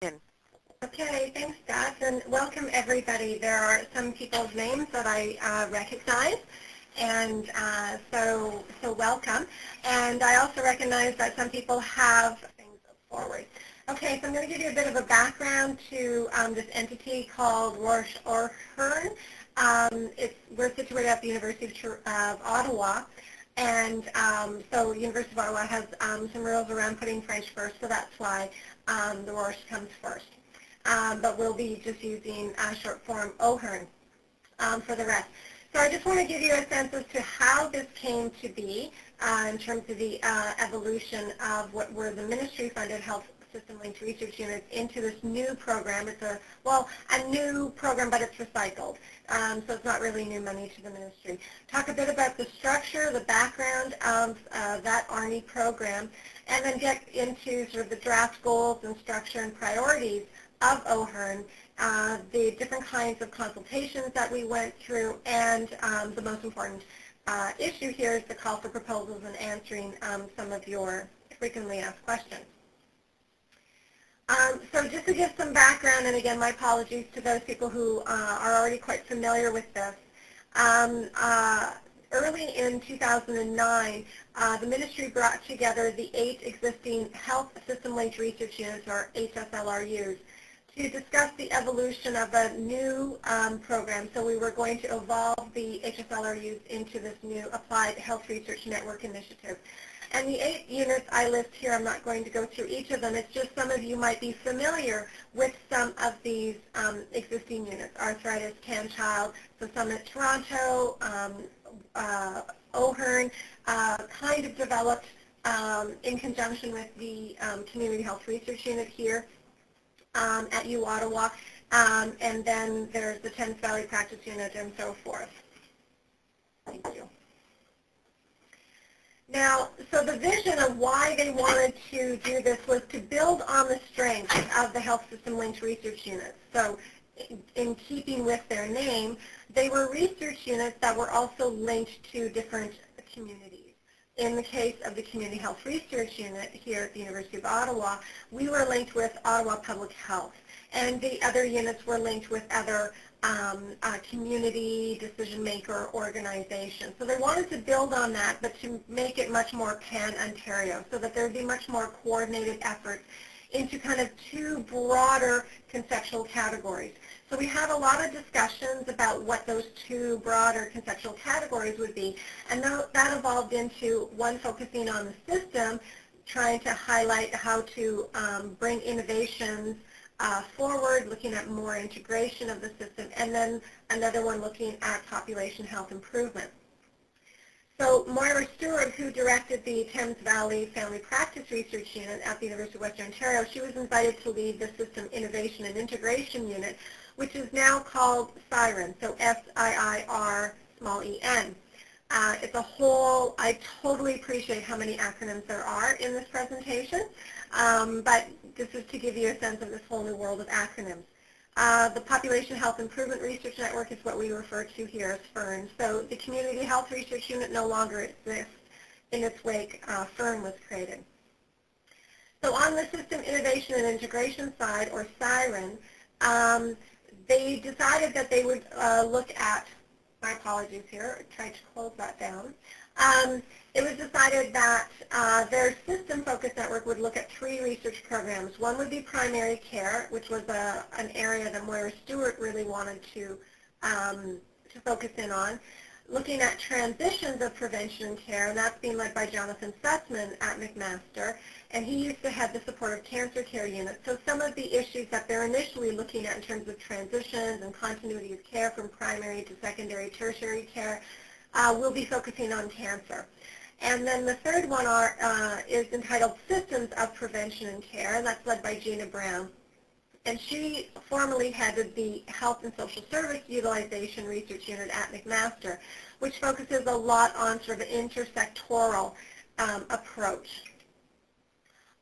In. Okay, thanks, Beth, and welcome everybody. There are some people's names that I recognize, and so welcome. And I also recognize that some people have things forward. Okay, so I'm going to give you a bit of a background to this entity called OHHRN. We're situated at the University of Ottawa. And so University of Ottawa has some rules around putting French first, so that's why the Roche comes first. But we'll be just using short form OHHRN for the rest. So I just want to give you a sense as to how this came to be in terms of the evolution of what were the ministry-funded health system-linked research units into this new program. It's a new program, but it's recycled. So it's not really new money to the ministry. Talk a bit about the structure, the background of that ARNI program, and then get into sort of the draft goals and structure and priorities of OHHRN, the different kinds of consultations that we went through, and the most important issue here is the call for proposals and answering some of your frequently asked questions. So just to give some background, and again, my apologies to those people who are already quite familiar with this. Early in 2009, the ministry brought together the 8 existing health system-linked research units, or HSLRUs, to discuss the evolution of a new program. So we were going to evolve the HSLRUs into this new Applied Health Research Network initiative. And the 8 units I list here, I'm not going to go through each of them. It's just some of you might be familiar with some of these existing units. Arthritis, CanChild, so Summit Toronto, OHHRN, kind of developed in conjunction with the Community Health Research Unit here at U Ottawa, and then there's the Thames Valley Practice Unit and so forth. Thank you. Now, so the vision of why they wanted to do this was to build on the strength of the health system-linked research units. So in keeping with their name, they were research units that were also linked to different communities. In the case of the Community Health Research Unit here at the University of Ottawa, we were linked with Ottawa Public Health, and the other units were linked with other community decision-maker organizations. So they wanted to build on that, but to make it much more pan-Ontario, so that there would be much more coordinated efforts into kind of 2 broader conceptual categories. So we had a lot of discussions about what those 2 broader conceptual categories would be, and that evolved into one focusing on the system, trying to highlight how to bring innovations forward, looking at more integration of the system, and then another one looking at population health improvement. So Moira Stewart, who directed the Thames Valley Family Practice Research Unit at the University of Western Ontario, she was invited to lead the System Innovation and Integration Unit, which is now called SIREN, so S-I-I-R-E-N. It's a whole, I totally appreciate how many acronyms there are in this presentation, but this is to give you a sense of this whole new world of acronyms. The Population Health Improvement Research Network is what we refer to here as FERN. So the Community Health Research Unit no longer exists. In its wake, FERN was created. So on the System Innovation and Integration side, or SIREN, they decided that they would look at, my apologies here, I tried to close that down. It was decided that their system-focused network would look at 3 research programs. One would be primary care, which was an area that Moira Stewart really wanted to focus in on. Looking at transitions of prevention and care, and that's being led by Jonathan Sussman at McMaster, and he used to head the supportive cancer care unit. So some of the issues that they're initially looking at in terms of transitions and continuity of care from primary to secondary, tertiary care, we'll be focusing on cancer. And then the third one is entitled Systems of Prevention and Care, and that's led by Gina Brown. And she formerly headed the Health and Social Service Utilization Research Unit at McMaster, which focuses a lot on sort of an intersectoral approach.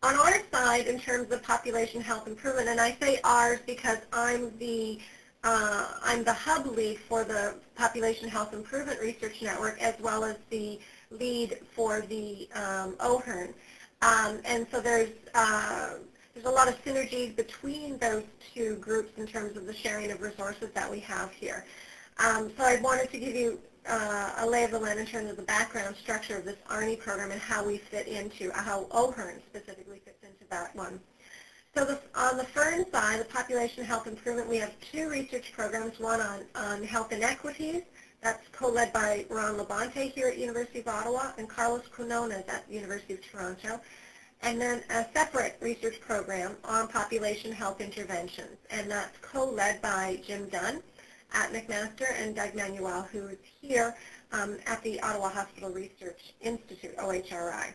On our side, in terms of population health improvement, and I say ours because I'm the hub lead for the Population Health Improvement Research Network, as well as the lead for the OHHRN. And so there's there's a lot of synergies between those two groups in terms of the sharing of resources that we have here. So I wanted to give you a lay of the land in terms of the background structure of this AHRN program and how we fit into, how OHHRN specifically fits into that one. So on the FERN side, the population health improvement, we have two research programs, one on health inequities, that's co-led by Ron Labonte here at University of Ottawa and Carlos Quinones at the University of Toronto, and then a separate research program on population health interventions, and that's co-led by Jim Dunn at McMaster and Doug Manuel, who is here at the Ottawa Hospital Research Institute, OHRI.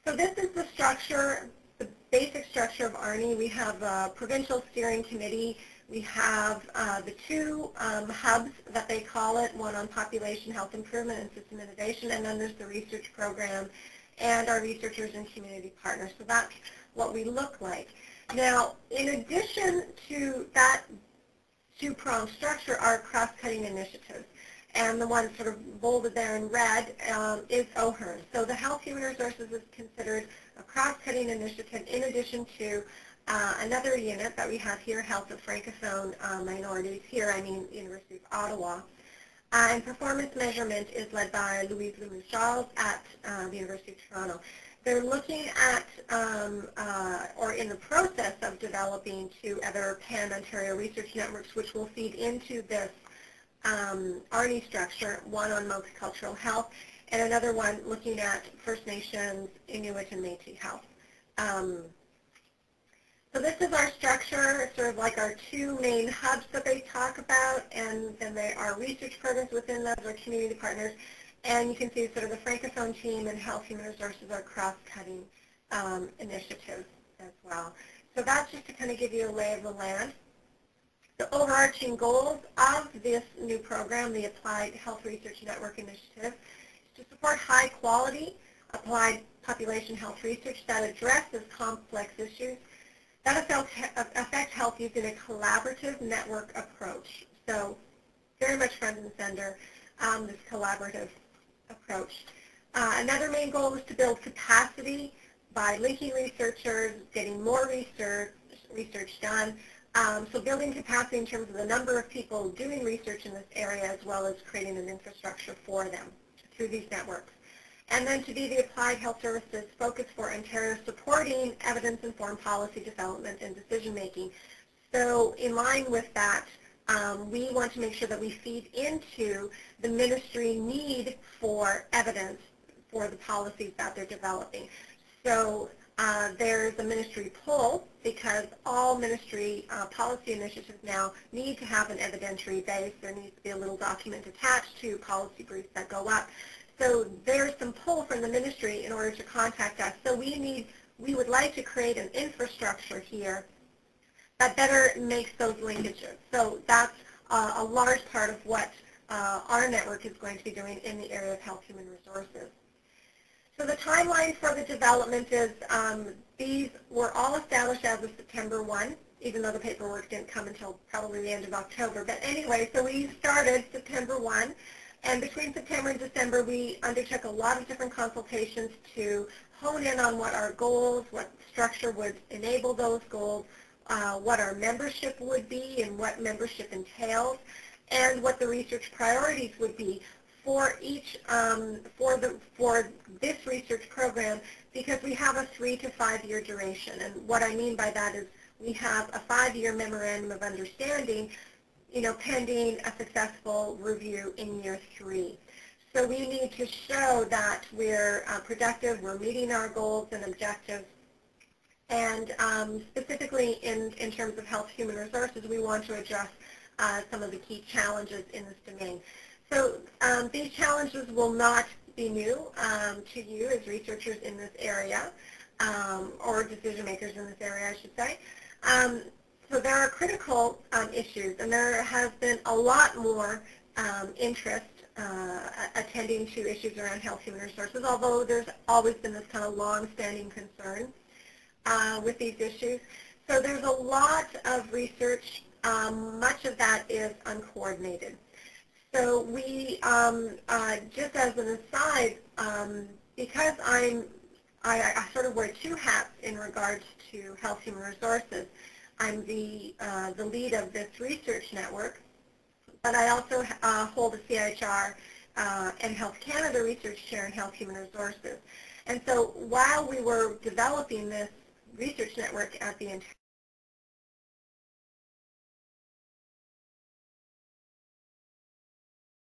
So this is the structure, the basic structure of AHRN. We have a provincial steering committee. We have the two hubs that they call it, one on population health improvement and system innovation, and then there's the research program and our researchers and community partners. So that's what we look like. Now, in addition to that two-pronged structure are cross-cutting initiatives. And the one sort of bolded there in red is OHHRN. So the Health Human Resources is considered a cross-cutting initiative in addition to another unit that we have here, Health of Francophone Minorities, here I mean University of Ottawa. And performance measurement is led by Louise Lemus-Charles at the University of Toronto. They're looking at, or in the process of developing two other pan-Ontario research networks which will feed into this AHRN structure, one on multicultural health and another one looking at First Nations, Inuit, and Métis health. So this is our structure, sort of like our two main hubs that they talk about, and then there are research programs within those, our community partners. And you can see sort of the Francophone team and Health Human Resources are cross-cutting initiatives as well. So that's just to kind of give you a lay of the land. The overarching goals of this new program, the Applied Health Research Network Initiative, is to support high-quality applied population health research that addresses complex issues that affect health using a collaborative network approach. So very much front and center, this collaborative approach. Another main goal is to build capacity by linking researchers, getting more research done. So building capacity in terms of the number of people doing research in this area, as well as creating an infrastructure for them through these networks. And then to be the Applied Health Services focus for Ontario, supporting evidence-informed policy development and decision-making. So in line with that, we want to make sure that we feed into the ministry need for evidence for the policies that they're developing. So there's a ministry pull because all ministry policy initiatives now need to have an evidentiary base. There needs to be a little document attached to policy briefs that go up. So there's some pull from the ministry in order to contact us. So we would like to create an infrastructure here that better makes those linkages. So that's a large part of what our network is going to be doing in the area of health human resources. So the timeline for the development is these were all established as of September 1, even though the paperwork didn't come until probably the end of October. But anyway, so we started September 1. And between September and December, we undertook a lot of different consultations to hone in on what our goals, what structure would enable those goals, what our membership would be and what membership entails, and what the research priorities would be for each, for this research program, because we have a 3 to 5 year duration. And what I mean by that is we have a 5-year memorandum of understanding, pending a successful review in year 3. So we need to show that we're productive, we're meeting our goals and objectives, and specifically in terms of health human resources, we want to address some of the key challenges in this domain. So these challenges will not be new to you as researchers in this area, or decision makers in this area, I should say. So there are critical issues, and there has been a lot more interest attending to issues around health human resources, although there's always been this kind of long-standing concern with these issues. So there's a lot of research. Much of that is uncoordinated. So we, just as an aside, because I sort of wear two hats in regards to Health Human Resources. I'm the lead of this research network, but I also hold a CIHR and Health Canada Research Chair in Health Human Resources. And so while we were developing this research network at the